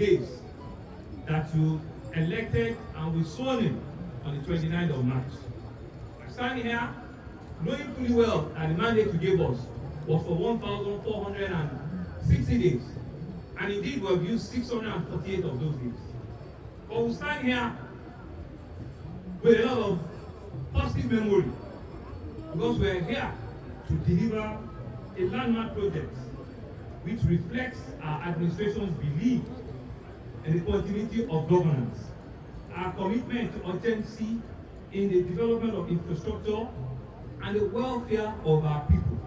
days that you elected and we sworn in on the 29th of March. I'm standing here knowing fully well that the mandate you gave us was for 1,460 days. And indeed, we have used 648 of those days. But we stand here with a lot of positive memory because we are here to deliver a landmark project which reflects our administration's belief in the continuity of governance, our commitment to urgency in the development of infrastructure and the welfare of our people.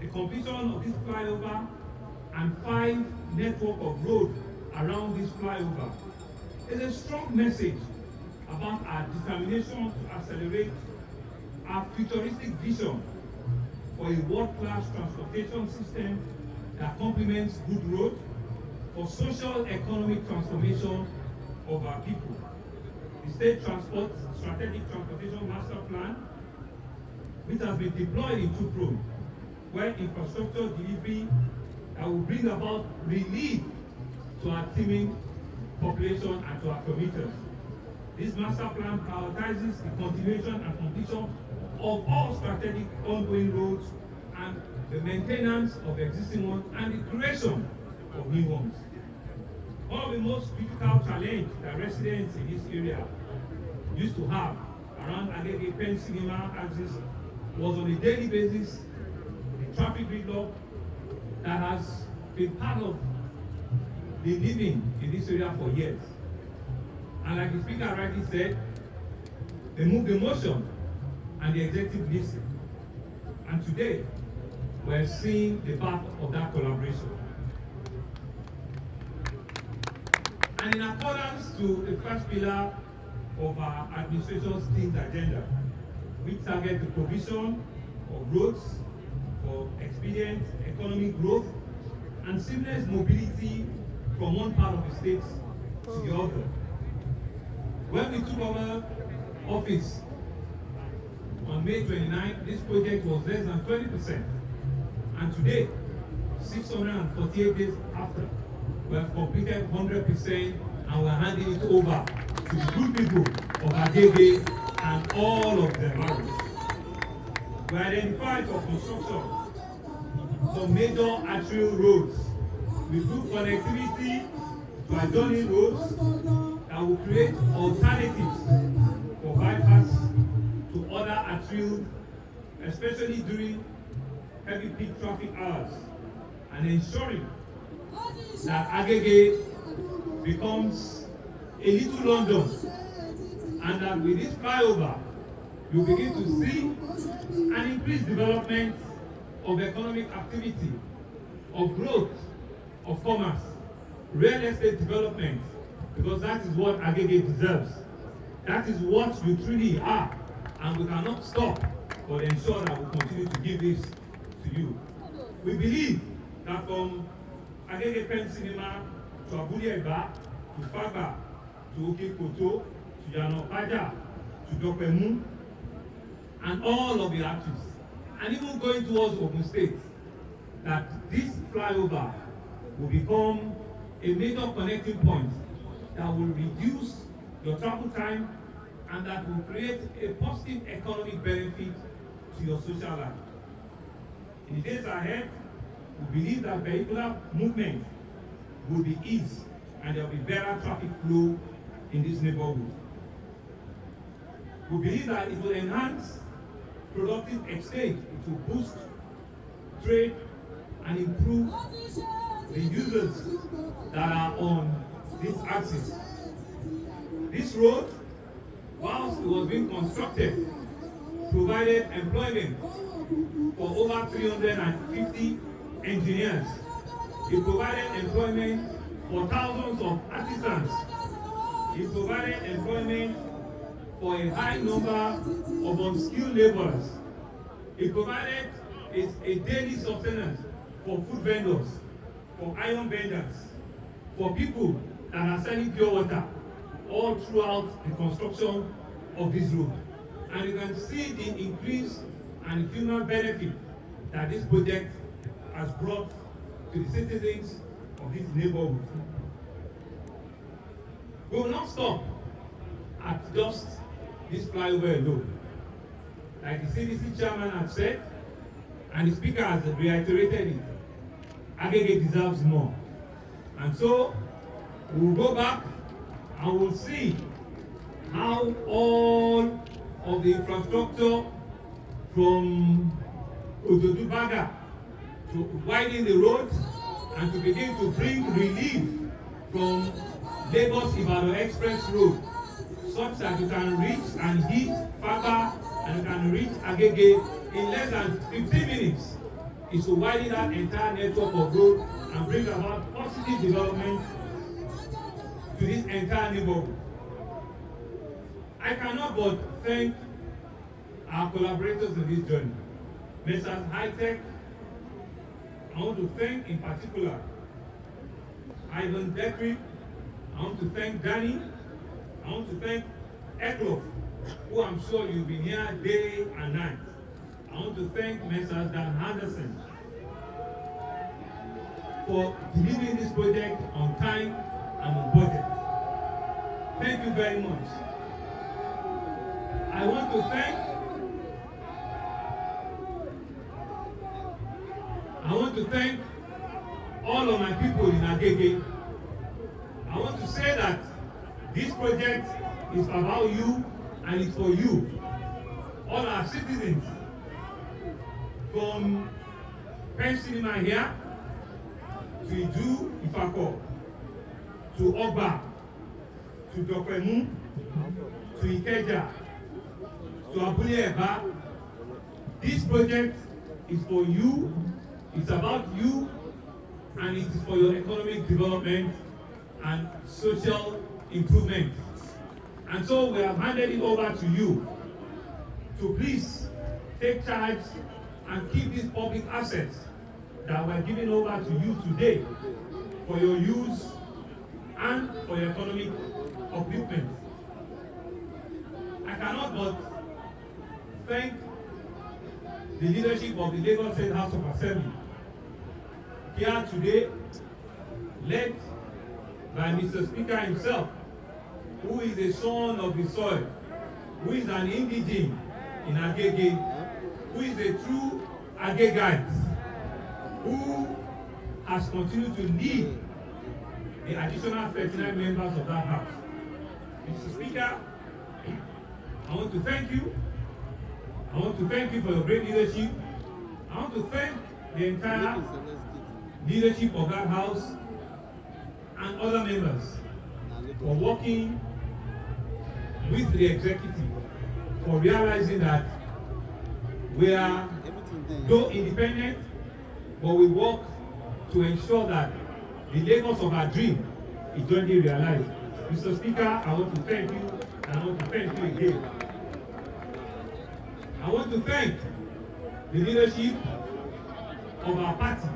The completion of this flyover and 5 network of roads around this flyover is a strong message about our determination to accelerate our futuristic vision for a world-class transportation system that complements good roads for social economic transformation of our people. The State Transport Strategic Transportation Master Plan, which has been deployed in 2 prongs, where infrastructure delivery that will bring about relief to our teeming population and to our commuters. This master plan prioritizes the continuation and completion of all strategic ongoing roads and the maintenance of existing ones and the creation of new ones. One of the most critical challenges that residents in this area used to have around Agege Pen Cinema axis was on a daily basis the traffic gridlock that has been part of the living in this area for years. And like the speaker rightly said, they moved the motion and the executive listened. And today, we're seeing the path of that collaboration. And in accordance to the first pillar of our administration's team's agenda, we target the provision of roads for expedient economic growth and seamless mobility from one part of the state to the other. When we took over office on May 29, this project was less than 20%. And today, 648 days after, we have completed 100% and we're handing it over to the good people of Agege and all of their marriage. We identified for construction some major arterial roads with good connectivity to adjoining roads that will create alternatives for bypass to other arterial, especially during heavy peak traffic hours, and ensuring that Agege becomes a little London, and that with this flyover, you begin to see an increased development of economic activity, of growth, of commerce, real estate development, because that is what Agege deserves. That is what you truly are, and we cannot stop but ensure that we continue to give this to you. We believe that from Agege Pen Cinema to Abule Eba, to Fagba, to Okekoto, to Yanopaja, to Dopemu, and all of the artists, and even going towards Ogun State, that this flyover will become a major connecting point that will reduce your travel time and that will create a positive economic benefit to your social life. In the days ahead, we believe that vehicular movement will be eased and there will be better traffic flow in this neighborhood. We believe that it will enhance productive exchange, it will boost trade and improve the users that are on this axis. This road, whilst it was being constructed, provided employment for over 350 engineers. It provided employment for thousands of artisans. It provided employment for a high number of unskilled laborers. It provided a daily sustenance for food vendors, for iron vendors, for people that are selling pure water all throughout the construction of this road. And you can see the increase and human benefit that this project has brought to the citizens of this neighborhood. We will not stop at just this flyover alone. Like the CDC chairman has said, and the speaker has reiterated it, Agege deserves more. And so we will go back and we'll see how all of the infrastructure from Ojodu Baga to widen the roads and to begin to bring relief from Lagos Ibadan Express Road, such that you can reach and hit Faba and you can reach Agege in less than 15 minutes, is to widen that entire network of road and bring about positive development to this entire neighborhood. I cannot but thank our collaborators in this journey. Messrs. High-Tech, I want to thank in particular Ivan Dekri, I want to thank Danny, I want to thank Eklof, who I'm sure you've been here day and night. I want to thank Messrs. Dan Henderson for delivering this project on time and on budget. Thank you very much. I want to thank all of my people in Agege. I want to say that this project is about you and it's for you, all our citizens, from Pen Cinema here to Iju Ifako, to Ogba, to Dokwemu, to Ikeja, to Abule Eba. This project is for you, it's about you, and it is for your economic development and social improvement. And so we have handed it over to you to please take charge and keep these public assets that we're giving over to you today for your use and for your economic upliftment. I cannot but thank the leadership of the Lagos State House of Assembly here today, led by Mr. Speaker himself, who is a son of the soil, who is an indigene in Agege, who is a true Agegite, who has continued to lead the additional 39 members of that house. Mr. Speaker, I want to thank you. I want to thank you for your great leadership. I want to thank the entire leadership of that house and other members for working with the executive, for realizing that we are though independent, but we work to ensure that the Lagos of our dream is jointly realized. Mr. Speaker, I want to thank you, and I want to thank you again. I want to thank the leadership of our party,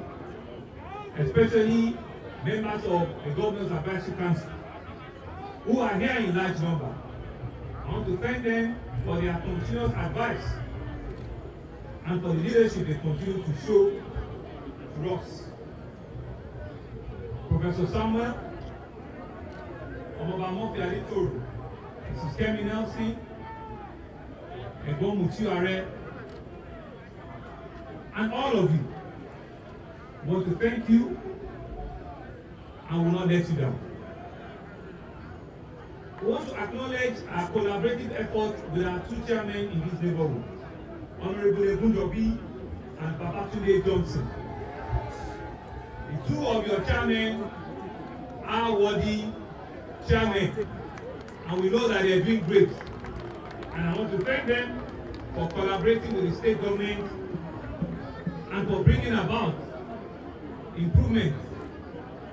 especially members of the Governor's Advisory Council, who are here in large number. I want to thank them for their continuous advice and for the leadership they continue to show to us. Professor Samuel, Omoba Mofi Adetoro, Mrs. Kemi Nelson, Egbon Mutiu Are, and all of you. I want to thank you and will not let you down. We want to acknowledge our collaborative effort with our two chairmen in this neighborhood, Honorable Egunjobi and Babatunde Johnson. The two of your chairmen are worthy chairmen, and we know that they are doing great. And I want to thank them for collaborating with the state government and for bringing about improvement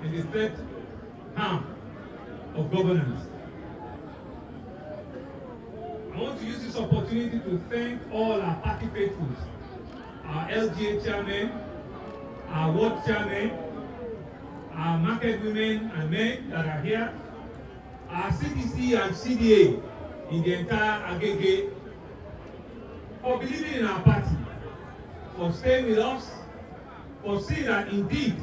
in the third arm of governance. I want to use this opportunity to thank all our party faithfuls, our LGA chairmen, our ward chairmen, our market women and men that are here, our CDC and CDA in the entire Agege, for believing in our party, for staying with us, for seeing that indeed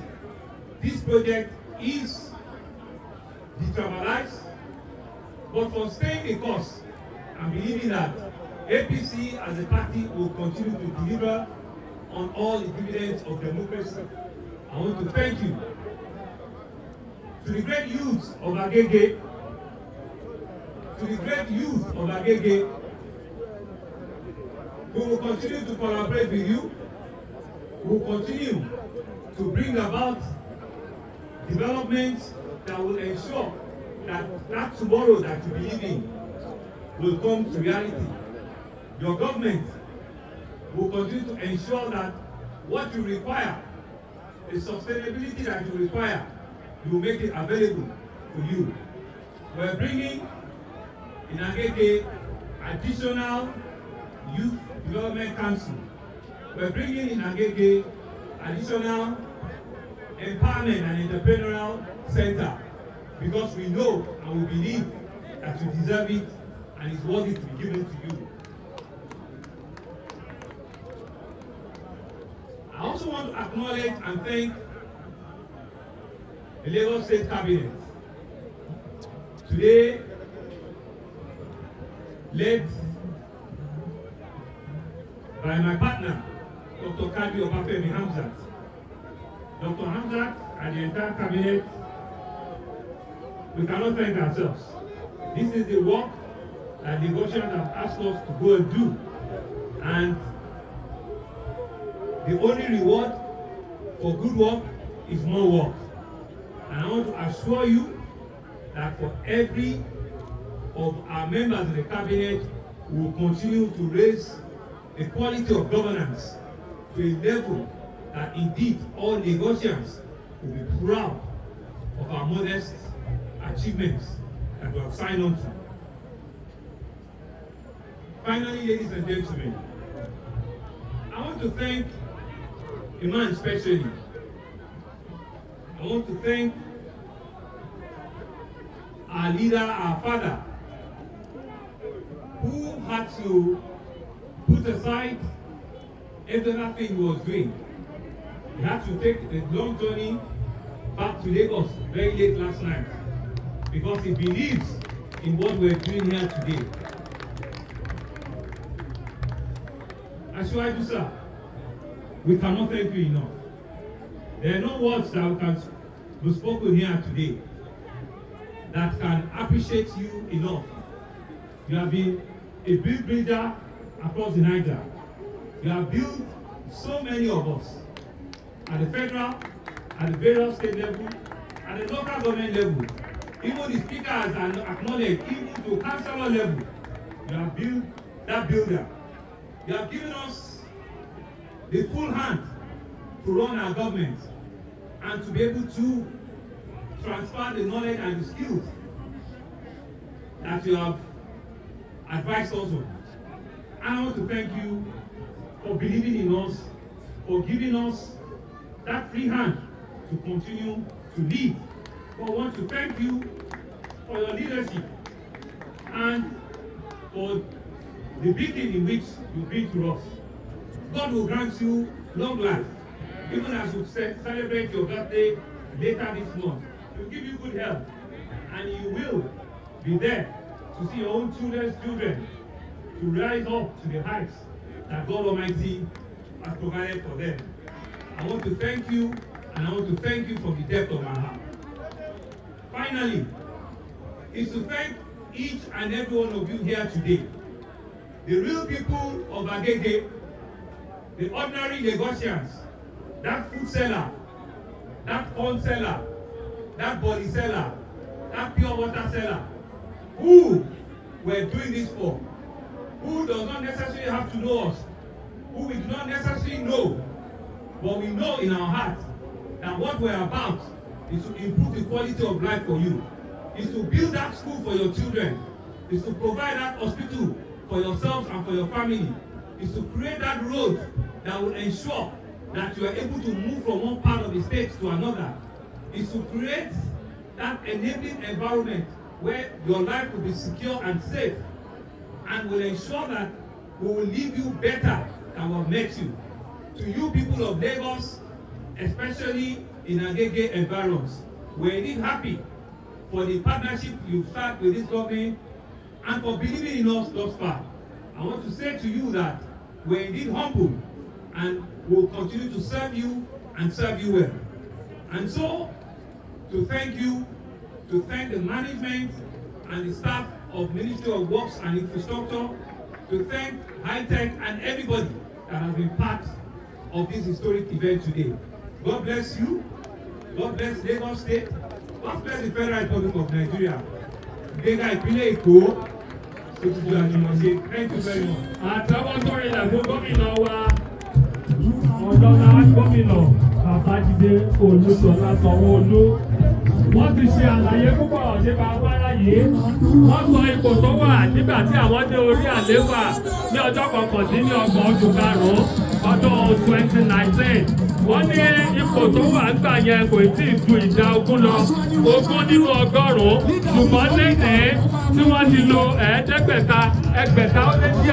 this project is detribalized, but for staying the course and believing that APC as a party will continue to deliver on all the dividends of democracy. I want to thank you. To the great youth of Agege, we will continue to collaborate with you. We will continue to bring about developments that will ensure that tomorrow that you believe in will come to reality. Your government will continue to ensure that what you require, the sustainability that you require, you will make it available for you. We're bringing in Agege additional youth development council. We're bringing in Agege additional empowerment and entrepreneurial center because we know and we believe that you deserve it and it's worthy to be given to you. I also want to acknowledge and thank the Lagos State Cabinet. Today, led by my partner, Dr. Kadi Obafemi Hamzat. Dr. Hamzat and the entire cabinet, we cannot thank ourselves. This is the work that negotiators have asked us to go and do. And the only reward for good work is more work. And I want to assure you that for every of our members of the cabinet, we will continue to raise the quality of governance to a level that indeed all Lagosians will be proud of our modest achievements that we have signed on to. Finally, ladies and gentlemen, I want to thank a man especially. I want to thank our leader, our father, who had to put aside everything he was doing. He had to take a long journey back to Lagos very late last night because he believes in what we're doing here today. Ashwaju sir, we cannot thank you enough. There are no words that can be spoken here today that can appreciate you enough. You have been a big builder across the Niger. You have built so many of us at the federal, at the various state level, at the local government level. Even the speaker has acknowledged, even to councillor level, you have built that builder. You have given us the full hand to run our government and to be able to transfer the knowledge and the skills that you have advised us on. And I want to thank you for believing in us, for giving us that free hand to continue to lead. But I want to thank you for your leadership and for the beacon in which you've been to us. God will grant you long life, even as you celebrate your birthday later this month. He will give you good health, and you will be there to see your own children's children to rise up to the heights that God Almighty has provided for them. I want to thank you, and I want to thank you from the depth of my heart. Finally, is to thank each and every one of you here today. The real people of Agege, the ordinary Lagosians, that food seller, that corn seller, that body seller, that pure water seller, who we're doing this for, who does not necessarily have to know us, who we do not necessarily know, but we know in our heart that what we're about is to improve the quality of life for you, is to build that school for your children, is to provide that hospital for yourselves and for your family, is to create that road that will ensure that you are able to move from one part of the state to another, is to create that enabling environment where your life will be secure and safe and will ensure that we will leave you better than we met you. To you people of Lagos, especially in Agege environs, we're indeed happy for the partnership you've started with this government and for believing in us thus far. I want to say to you that we're indeed humble and will continue to serve you and serve you well. And so, to thank you, to thank the management and the staff of Ministry of Works and Infrastructure, to thank High-Tech and everybody that has been part of this historic event today. God bless you. God bless Lagos State. God bless the Federal Republic of Nigeria. Gbéga ìpínlẹ̀ Èkó. Thank you very much. Àtẹwọ́sọ̀rọ̀ ìlẹ̀kùn gómìnà wa ọ̀dọ́lá gómìnà Babájídé Olúṣọlá Sanwó-Olú. Wọ́n ti ṣe àlàyé púpọ̀ nípa afárá yìí. Wọ́n sọ ipò tó wà nígbà tí àwọn dé orí àlééfà ní ọjọ́ kọkàndínlọ́gbọ̀n oṣù karùn-ún ọdún 2019. Wọ́n ní ipò tó wà nígbà yẹn kò tí ì ju ìdá ogún lọ, 20 nínú 100, ṣùgbọ́n lẹ́yìn tí wọ́n ti lo ẹgbẹ̀ta ó lé díẹ̀.